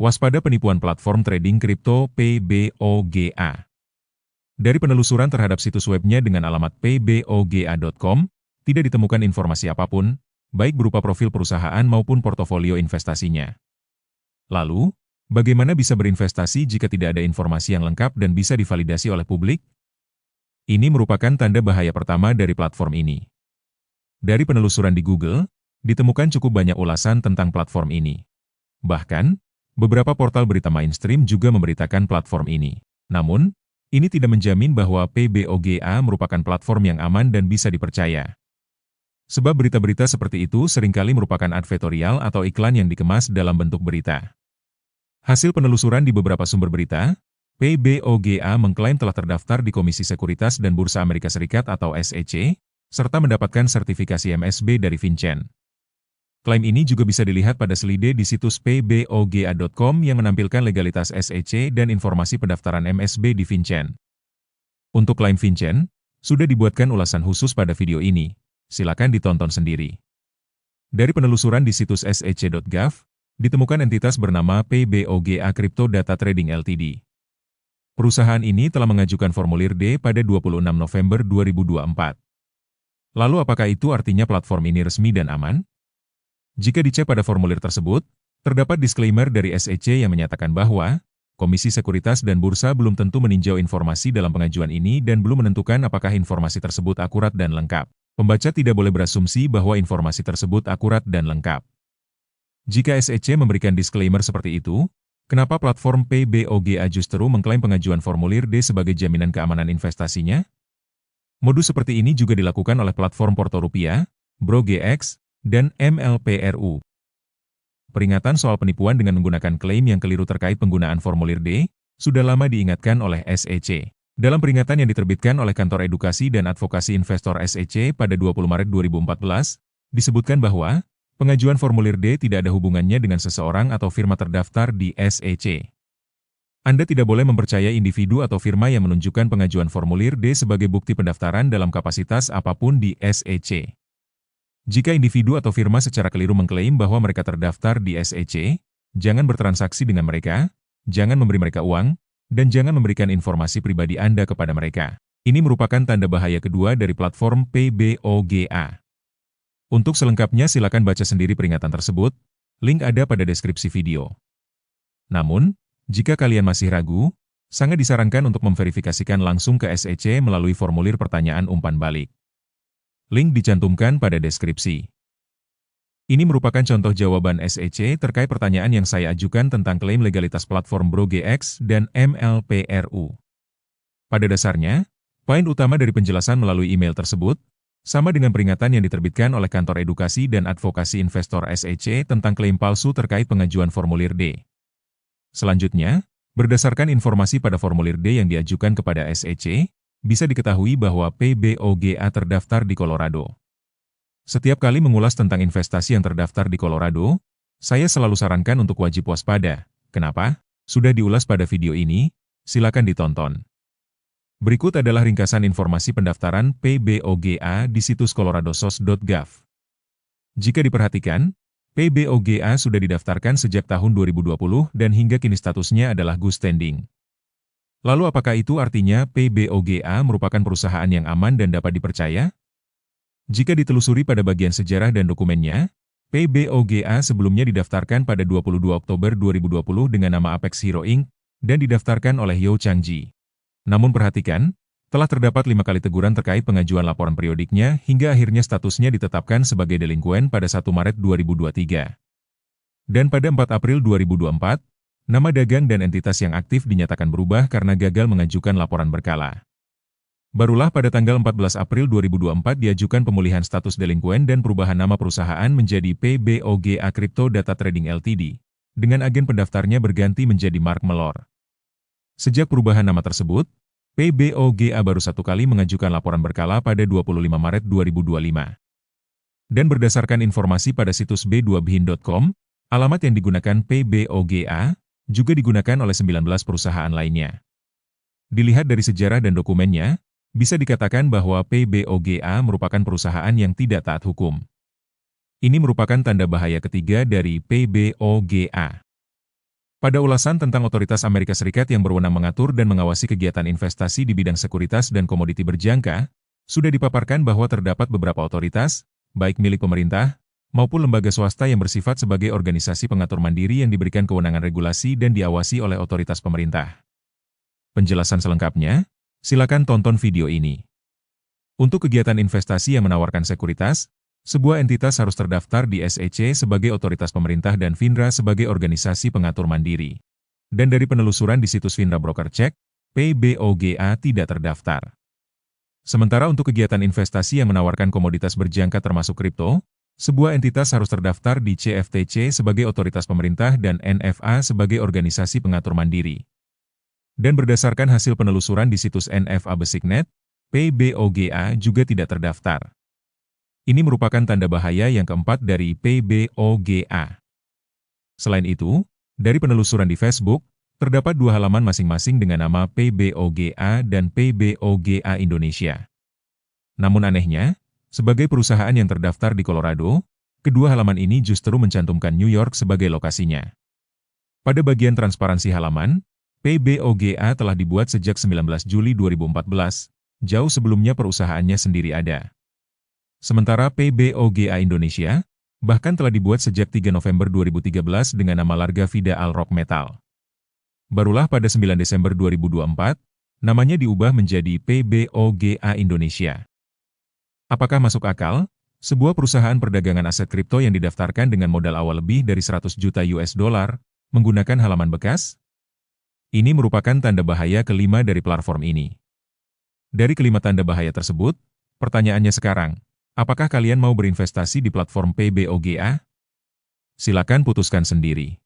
Waspada penipuan platform trading kripto PBOGA. Dari penelusuran terhadap situs webnya dengan alamat pboga.com, tidak ditemukan informasi apapun, baik berupa profil perusahaan maupun portofolio investasinya. Lalu, bagaimana bisa berinvestasi jika tidak ada informasi yang lengkap dan bisa divalidasi oleh publik? Ini merupakan tanda bahaya pertama dari platform ini. Dari penelusuran di Google, ditemukan cukup banyak ulasan tentang platform ini. Bahkan, beberapa portal berita mainstream juga memberitakan platform ini. Namun, ini tidak menjamin bahwa PBOGA merupakan platform yang aman dan bisa dipercaya. Sebab berita-berita seperti itu seringkali merupakan advertorial atau iklan yang dikemas dalam bentuk berita. Hasil penelusuran di beberapa sumber berita, PBOGA mengklaim telah terdaftar di Komisi Sekuritas dan Bursa Amerika Serikat atau SEC, serta mendapatkan sertifikasi MSB dari FinCEN. Klaim ini juga bisa dilihat pada selide di situs pboga.com yang menampilkan legalitas SEC dan informasi pendaftaran MSB di FinCEN. Untuk klaim FinCEN, sudah dibuatkan ulasan khusus pada video ini. Silakan ditonton sendiri. Dari penelusuran di situs sec.gov, ditemukan entitas bernama PBOGA Crypto Data Trading Ltd. Perusahaan ini telah mengajukan formulir D pada 26 November 2024. Lalu apakah itu artinya platform ini resmi dan aman? Jika dicek pada formulir tersebut, terdapat disclaimer dari SEC yang menyatakan bahwa Komisi Sekuritas dan Bursa belum tentu meninjau informasi dalam pengajuan ini dan belum menentukan apakah informasi tersebut akurat dan lengkap. Pembaca tidak boleh berasumsi bahwa informasi tersebut akurat dan lengkap. Jika SEC memberikan disclaimer seperti itu, kenapa platform PBOGA justru mengklaim pengajuan formulir D sebagai jaminan keamanan investasinya? Modus seperti ini juga dilakukan oleh platform Porto Rupiah, BroGX, dan MLPRU. Peringatan soal penipuan dengan menggunakan klaim yang keliru terkait penggunaan formulir D sudah lama diingatkan oleh SEC. Dalam peringatan yang diterbitkan oleh Kantor Edukasi dan Advokasi Investor SEC pada 20 Maret 2014, disebutkan bahwa pengajuan formulir D tidak ada hubungannya dengan seseorang atau firma terdaftar di SEC. Anda tidak boleh mempercayai individu atau firma yang menunjukkan pengajuan formulir D sebagai bukti pendaftaran dalam kapasitas apapun di SEC. Jika individu atau firma secara keliru mengklaim bahwa mereka terdaftar di SEC, jangan bertransaksi dengan mereka, jangan memberi mereka uang, dan jangan memberikan informasi pribadi Anda kepada mereka. Ini merupakan tanda bahaya kedua dari platform PBOGA. Untuk selengkapnya silakan baca sendiri peringatan tersebut, link ada pada deskripsi video. Namun, jika kalian masih ragu, sangat disarankan untuk memverifikasikan langsung ke SEC melalui formulir pertanyaan umpan balik. Link dicantumkan pada deskripsi. Ini merupakan contoh jawaban SEC terkait pertanyaan yang saya ajukan tentang klaim legalitas platform BroGX dan MLPRU. Pada dasarnya, poin utama dari penjelasan melalui email tersebut, sama dengan peringatan yang diterbitkan oleh Kantor Edukasi dan Advokasi Investor SEC tentang klaim palsu terkait pengajuan formulir D. Selanjutnya, berdasarkan informasi pada formulir D yang diajukan kepada SEC, bisa diketahui bahwa PBOGA terdaftar di Colorado. Setiap kali mengulas tentang investasi yang terdaftar di Colorado, saya selalu sarankan untuk wajib waspada. Kenapa? Sudah diulas pada video ini, silakan ditonton. Berikut adalah ringkasan informasi pendaftaran PBOGA di situs coloradosos.gov. Jika diperhatikan, PBOGA sudah didaftarkan sejak tahun 2020 dan hingga kini statusnya adalah good standing. Lalu apakah itu artinya PBOGA merupakan perusahaan yang aman dan dapat dipercaya? Jika ditelusuri pada bagian sejarah dan dokumennya, PBOGA sebelumnya didaftarkan pada 22 Oktober 2020 dengan nama Apex Hero Inc. dan didaftarkan oleh Yo Changji. Namun perhatikan, telah terdapat 5 kali teguran terkait pengajuan laporan periodiknya hingga akhirnya statusnya ditetapkan sebagai delinquen pada 1 Maret 2023. Dan pada 4 April 2024, nama dagang dan entitas yang aktif dinyatakan berubah karena gagal mengajukan laporan berkala. Barulah pada tanggal 14 April 2024 diajukan pemulihan status delinquen dan perubahan nama perusahaan menjadi PBOGA Crypto Data Trading Ltd, dengan agen pendaftarnya berganti menjadi Mark Mellor. Sejak perubahan nama tersebut, PBOGA baru 1 kali mengajukan laporan berkala pada 25 Maret 2025. Dan berdasarkan informasi pada situs b2bhin.com, alamat yang digunakan PBOGA juga digunakan oleh 19 perusahaan lainnya. Dilihat dari sejarah dan dokumennya, bisa dikatakan bahwa PBOGA merupakan perusahaan yang tidak taat hukum. Ini merupakan tanda bahaya ketiga dari PBOGA. Pada ulasan tentang otoritas Amerika Serikat yang berwenang mengatur dan mengawasi kegiatan investasi di bidang sekuritas dan komoditi berjangka, sudah dipaparkan bahwa terdapat beberapa otoritas, baik milik pemerintah, maupun lembaga swasta yang bersifat sebagai organisasi pengatur mandiri yang diberikan kewenangan regulasi dan diawasi oleh otoritas pemerintah. Penjelasan selengkapnya, silakan tonton video ini. Untuk kegiatan investasi yang menawarkan sekuritas, sebuah entitas harus terdaftar di SEC sebagai otoritas pemerintah dan FINRA sebagai organisasi pengatur mandiri. Dan dari penelusuran di situs FINRA Broker Check, PBOGA tidak terdaftar. Sementara untuk kegiatan investasi yang menawarkan komoditas berjangka termasuk kripto, sebuah entitas harus terdaftar di CFTC sebagai otoritas pemerintah dan NFA sebagai organisasi pengatur mandiri. Dan berdasarkan hasil penelusuran di situs NFA Basic.net, PBOGA juga tidak terdaftar. Ini merupakan tanda bahaya yang keempat dari PBOGA. Selain itu, dari penelusuran di Facebook, terdapat dua halaman masing-masing dengan nama PBOGA dan PBOGA Indonesia. Namun anehnya, sebagai perusahaan yang terdaftar di Colorado, kedua halaman ini justru mencantumkan New York sebagai lokasinya. Pada bagian transparansi halaman, PBOGA telah dibuat sejak 19 Juli 2014, jauh sebelumnya perusahaannya sendiri ada. Sementara PBOGA Indonesia, bahkan telah dibuat sejak 3 November 2013 dengan nama Larga Vida Al Rock Metal. Barulah pada 9 Desember 2024, namanya diubah menjadi PBOGA Indonesia. Apakah masuk akal? Sebuah perusahaan perdagangan aset kripto yang didaftarkan dengan modal awal lebih dari 100 juta US dollar, menggunakan halaman bekas? Ini merupakan tanda bahaya kelima dari platform ini. Dari kelima tanda bahaya tersebut, pertanyaannya sekarang, apakah kalian mau berinvestasi di platform PBOGA? Silakan putuskan sendiri.